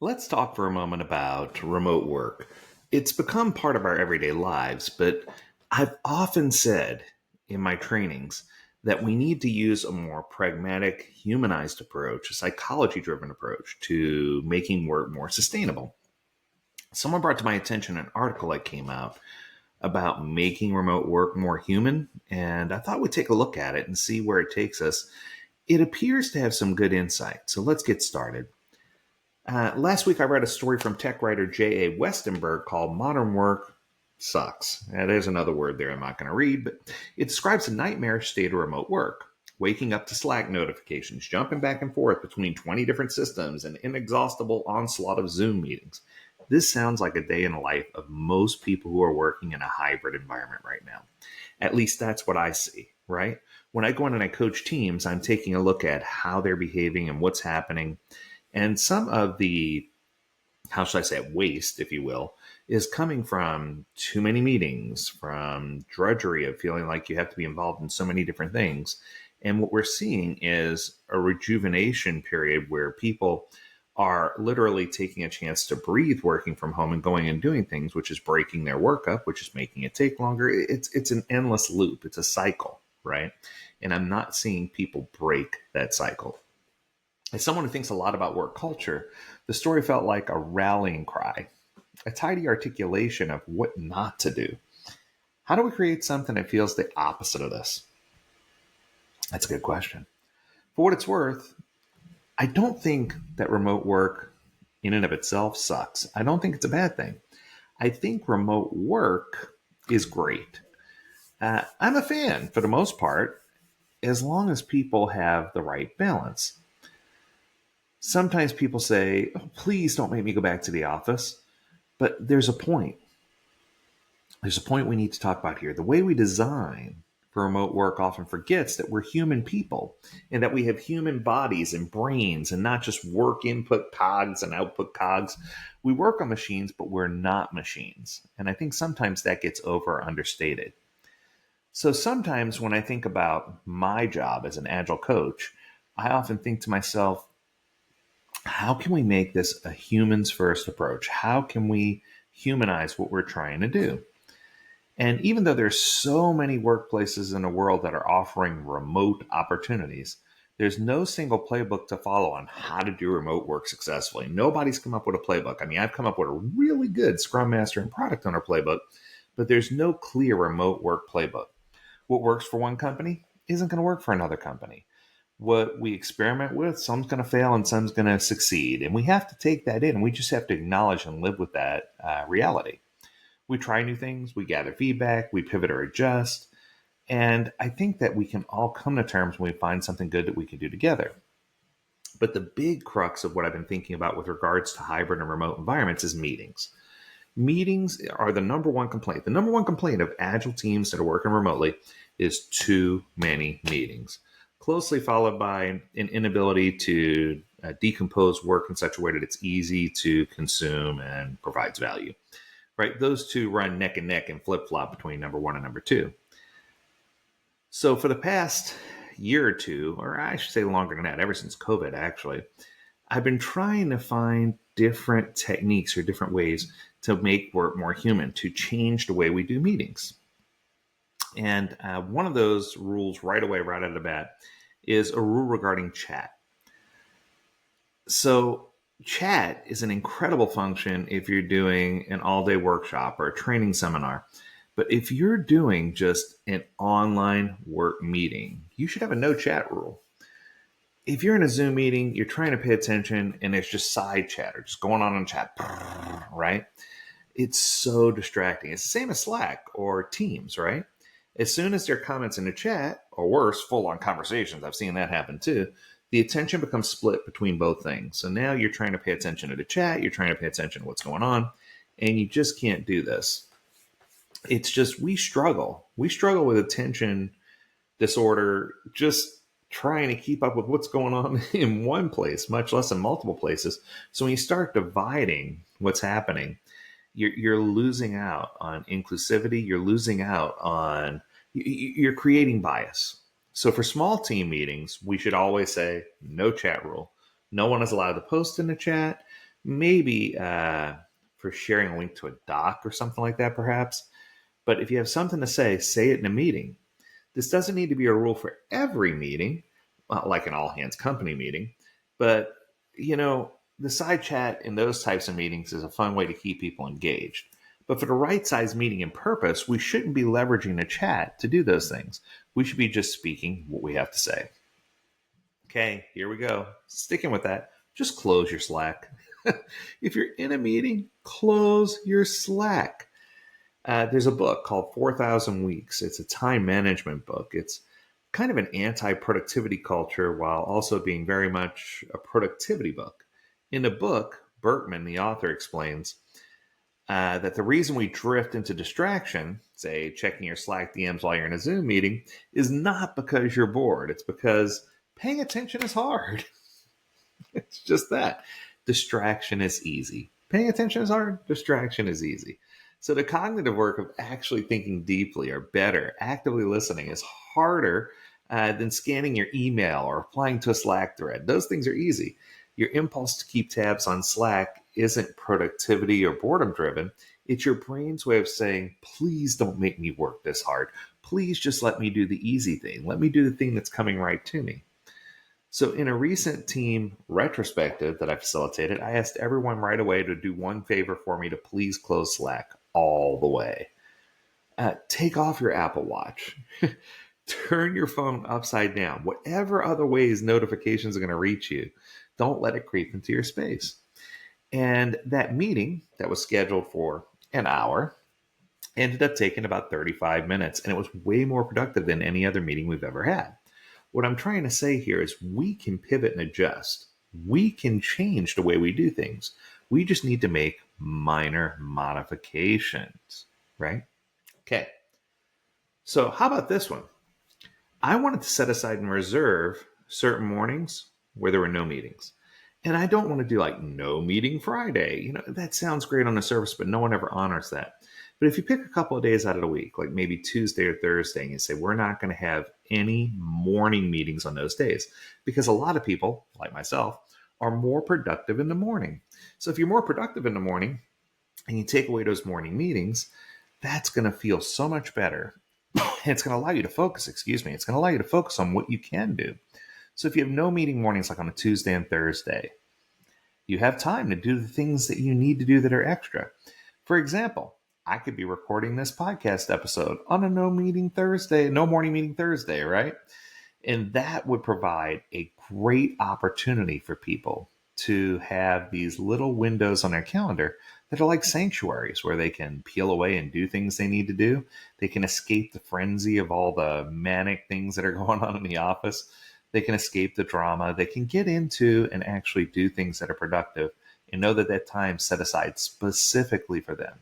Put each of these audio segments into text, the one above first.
Let's talk for a moment about remote work. It's become part of our everyday lives, but I've often said in my trainings that we need to use a more pragmatic, humanized approach, a psychology driven approach to making work more sustainable. Someone brought to my attention an article that came out about making remote work more human, and I thought we'd take a look at it and see where it takes us. It appears to have some good insight, so let's get started. Last week, I read a story from tech writer J.A. Westenberg called Modern Work Sucks. There's another word there I'm not going to read, but it describes a nightmarish state of remote work. Waking up to Slack notifications, jumping back and forth between 20 different systems, and inexhaustible onslaught of Zoom meetings. This sounds like a day in the life of most people who are working in a hybrid environment right now. At least that's what I see, right? When I go in and I coach teams, I'm taking a look at how they're behaving and what's happening. And some of the, how should I say it, waste, if you will, is coming from too many meetings, from drudgery of feeling like you have to be involved in so many different things. And what we're seeing is a rejuvenation period where people are literally taking a chance to breathe working from home and going and doing things, which is breaking their work up, which is making it take longer. It's an endless loop. It's a cycle, right? And I'm not seeing people break that cycle. As someone who thinks a lot about work culture, the story felt like a rallying cry, a tidy articulation of what not to do. How do we create something that feels the opposite of this? That's a good question. For what it's worth, I don't think that remote work in and of itself sucks. I don't think it's a bad thing. I think remote work is great. I'm a fan for the most part, as long as people have the right balance. Sometimes people say, oh, please don't make me go back to the office. But there's a point. There's a point we need to talk about here. The way we design for remote work often forgets that we're human people and that we have human bodies and brains and not just work input cogs and output cogs. We work on machines, but we're not machines. And I think sometimes that gets over or understated. So sometimes when I think about my job as an agile coach, I often think to myself, how can we make this a humans first approach? How can we humanize what we're trying to do? And even though there's so many workplaces in the world that are offering remote opportunities, there's no single playbook to follow on how to do remote work successfully. Nobody's come up with a playbook. I mean, I've come up with a really good Scrum Master and Product Owner playbook, but there's no clear remote work playbook. What works for one company isn't going to work for another company. What we experiment with, some's going to fail and some's going to succeed. And we have to take that in. We just have to acknowledge and live with that reality. We try new things, we gather feedback, we pivot or adjust. And I think that we can all come to terms when we find something good that we can do together. But the big crux of what I've been thinking about with regards to hybrid and remote environments is meetings. Meetings are the number one complaint. The number one complaint of agile teams that are working remotely is too many meetings, closely followed by an inability to decompose work in such a way that it's easy to consume and provides value. Right? Those two run neck and neck and flip-flop between number one and number two. So for the past year or two, or I should say longer than that, ever since COVID actually, I've been trying to find different techniques or different ways to make work more human, to change the way we do meetings. And one of those rules right away, right out of the bat, is a rule regarding chat. So chat is an incredible function if you're doing an all-day workshop or a training seminar. But if you're doing just an online work meeting, you should have a no chat rule. If you're in a Zoom meeting, you're trying to pay attention and there's just side chatter, just going on in chat, right? It's so distracting. It's the same as Slack or Teams, right? As soon as there are comments in the chat, or worse, full-on conversations, I've seen that happen too, the attention becomes split between both things. So now you're trying to pay attention to the chat, you're trying to pay attention to what's going on, and you just can't do this. It's just, we struggle. We struggle with attention disorder, just trying to keep up with what's going on in one place, much less in multiple places. So when you start dividing what's happening, you're losing out on inclusivity. You're losing out on, you're creating bias. So for small team meetings, we should always say no chat rule. No one is allowed to post in the chat. Maybe for sharing a link to a doc or something like that, perhaps. But if you have something to say it in a meeting. This doesn't need to be a rule for every meeting, like an all hands company meeting. But, the side chat in those types of meetings is a fun way to keep people engaged. But for the right size meeting and purpose, we shouldn't be leveraging the chat to do those things. We should be just speaking what we have to say. Okay, here we go. Sticking with that, just close your Slack. If you're in a meeting, close your Slack. There's a book called 4,000 Weeks. It's a time management book. It's kind of an anti productivity culture while also being very much a productivity book. In the book, Berkman, the author, explains that the reason we drift into distraction, say checking your Slack DMs while you're in a Zoom meeting, is not because you're bored. It's because paying attention is hard. It's just that. Distraction is easy. Paying attention is hard. Distraction is easy. So the cognitive work of actually thinking deeply or better, actively listening is harder than scanning your email or replying to a Slack thread. Those things are easy. Your impulse to keep tabs on Slack isn't productivity or boredom driven. It's your brain's way of saying, please don't make me work this hard. Please just let me do the easy thing. Let me do the thing that's coming right to me. So, in a recent team retrospective that I facilitated, I asked everyone right away to do one favor for me to please close Slack all the way. Take off your Apple Watch. Turn your phone upside down. Whatever other ways notifications are going to reach you, don't let it creep into your space. And that meeting that was scheduled for an hour ended up taking about 35 minutes, and it was way more productive than any other meeting we've ever had. What I'm trying to say here is we can pivot and adjust. We can change the way we do things. We just need to make minor modifications, right? Okay. So, how about this one? I wanted to set aside and reserve certain mornings where there were no meetings. And I don't want to do like no meeting Friday. That sounds great on the surface, but no one ever honors that. But if you pick a couple of days out of the week, like maybe Tuesday or Thursday, and you say, we're not going to have any morning meetings on those days, because a lot of people, like myself, are more productive in the morning. So if you're more productive in the morning and you take away those morning meetings, that's going to feel so much better. And it's going to allow you to focus, It's going to allow you to focus on what you can do. So if you have no meeting mornings like on a Tuesday and Thursday, you have time to do the things that you need to do that are extra. For example, I could be recording this podcast episode on a no morning meeting Thursday, right? And that would provide a great opportunity for people to have these little windows on their calendar that are like sanctuaries where they can peel away and do things they need to do. They can escape the frenzy of all the manic things that are going on in the office. They can escape the drama. They can get into and actually do things that are productive and know that that time's set aside specifically for them.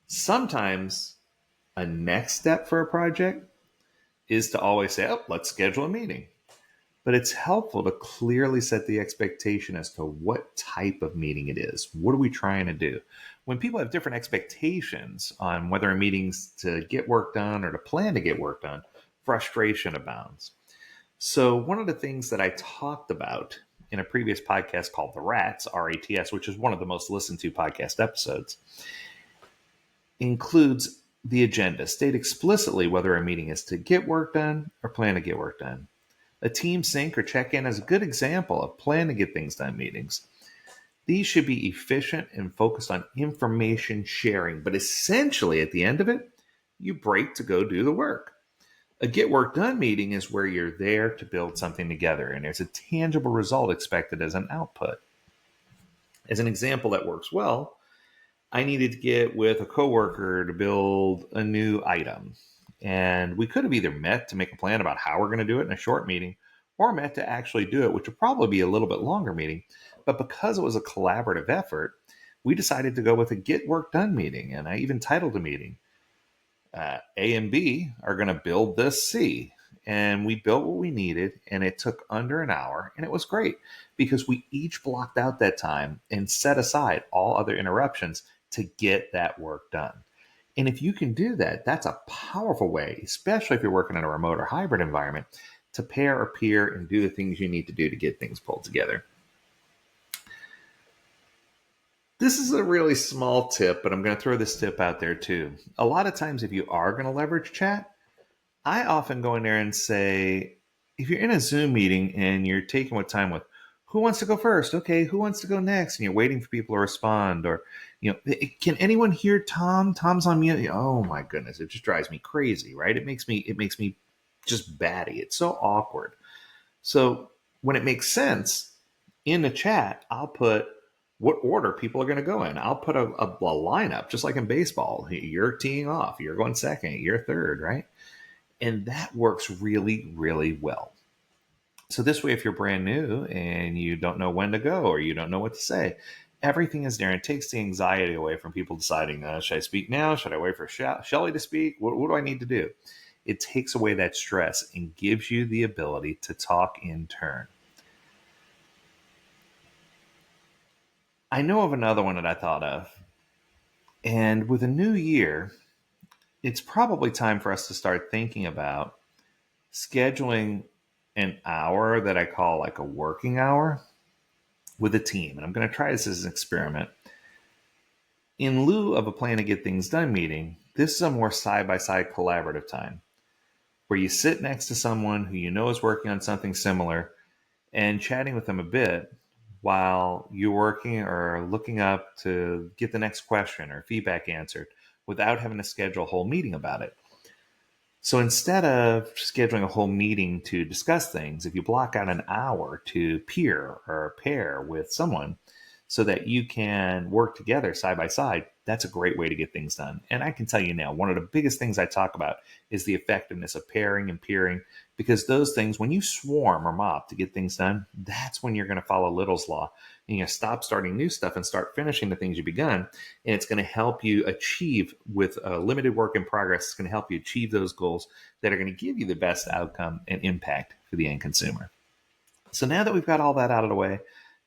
Sometimes a next step for a project is to always say, let's schedule a meeting. But it's helpful to clearly set the expectation as to what type of meeting it is. What are we trying to do? When people have different expectations on whether a meeting's to get work done or to plan to get work done, frustration abounds. So one of the things that I talked about in a previous podcast called The Rats, RATS, which is one of the most listened to podcast episodes, includes the agenda. State explicitly whether a meeting is to get work done or plan to get work done. A team sync or check-in is a good example of plan to get things done meetings. These should be efficient and focused on information sharing, but essentially at the end of it, you break to go do the work. A get work done meeting is where you're there to build something together and there's a tangible result expected as an output. As an example that works well, I needed to get with a coworker to build a new item. And we could have either met to make a plan about how we're going to do it in a short meeting or met to actually do it, which would probably be a little bit longer meeting. But because it was a collaborative effort, we decided to go with a get work done meeting. And I even titled the meeting, A and B are going to build this C. And we built what we needed, and it took under an hour, and it was great because we each blocked out that time and set aside all other interruptions to get that work done. And if you can do that, that's a powerful way, especially if you're working in a remote or hybrid environment, to pair or peer and do the things you need to do to get things pulled together. This is a really small tip, but I'm going to throw this tip out there too. A lot of times, if you are going to leverage chat, I often go in there and say, if you're in a Zoom meeting and you're taking what time with, who wants to go first? Okay, who wants to go next? And you're waiting for people to respond, or can anyone hear Tom? Tom's on mute. Oh my goodness, it just drives me crazy, right? It makes me just batty. It's so awkward. So when it makes sense in the chat, I'll put what order people are going to go in. I'll put a lineup, just like in baseball. You're teeing off, you're going second, you're third, right? And that works really, really well. So this way, if you're brand new and you don't know when to go or you don't know what to say, everything is there. And it takes the anxiety away from people deciding, should I speak now? Should I wait for Shelly to speak? What do I need to do? It takes away that stress and gives you the ability to talk in turn. I know of another one that I thought of. And with a new year, it's probably time for us to start thinking about scheduling an hour that I call like a working hour with a team. And I'm going to try this as an experiment. In lieu of a plan to get things done meeting, this is a more side by side collaborative time where you sit next to someone who you know is working on something similar and chatting with them a bit while you're working or looking up to get the next question or feedback answered without having to schedule a whole meeting about it. So instead of scheduling a whole meeting to discuss things, if you block out an hour to peer or pair with someone so that you can work together side by side, that's a great way to get things done. And I can tell you now, one of the biggest things I talk about is the effectiveness of pairing and peering, because those things, when you swarm or mob to get things done, that's when you're going to follow Little's law. And you stop starting new stuff and start finishing the things you've begun. And it's going to help you achieve, with limited work in progress, it's going to help you achieve those goals that are going to give you the best outcome and impact for the end consumer. So now that we've got all that out of the way,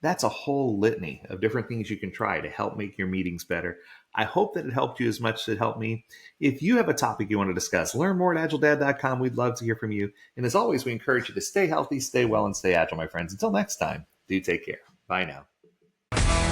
that's a whole litany of different things you can try to help make your meetings better. I hope that it helped you as much as it helped me. If you have a topic you want to discuss, learn more at AgileDad.com. We'd love to hear from you. And as always, we encourage you to stay healthy, stay well, and stay agile, my friends. Until next time, do take care. Bye now.